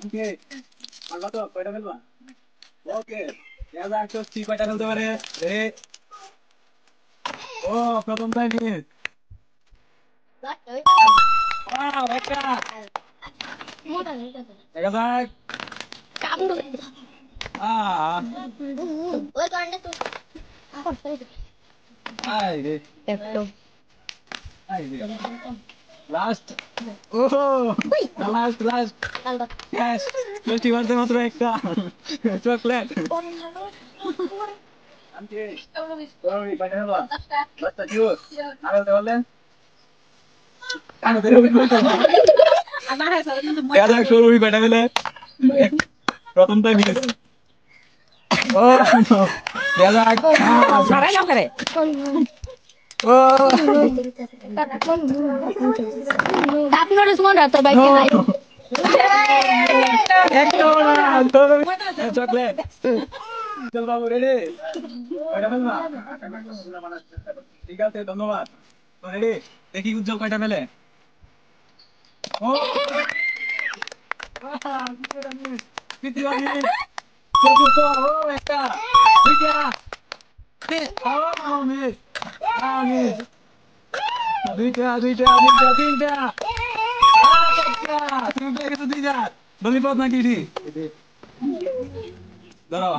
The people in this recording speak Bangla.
ওকে পারবা তো কয়টা ফেলবা? ওকে দেখা যাক তো কয়টা ফেলতে পারে। রে ও প্রথম টাইম মিস। ওয়াও একটা দেখা যাক। আই রে আই রে লাস্ট। ওহো লাস্ট লাস্ট ইয়েস 20 মাত্র একটা চকলেট। আন্টি ওই কয়টা ফেলবা? দশটা জুস আর বলতে বললেন দেখা যাক সৌরভী কয়টা ফেলে। প্রথম টাইম মিস। ও দেখা যাক। ও চকলেট চল বাবু রেডি কয়টা ফেলবা? ঠিক আছে ধন্যবাদ। রেডি দেখি উজ্জ্বল কয়টা ফেলে। ও তৃতীয় মিনিট চতুর্থ ও একটা দুইটা ও মিস মিস দুইটা দুইটা দুইটা তিনটা চারটা তুমি পেয়ে গেছো দুইটা। দলিপদ নাকি ধরো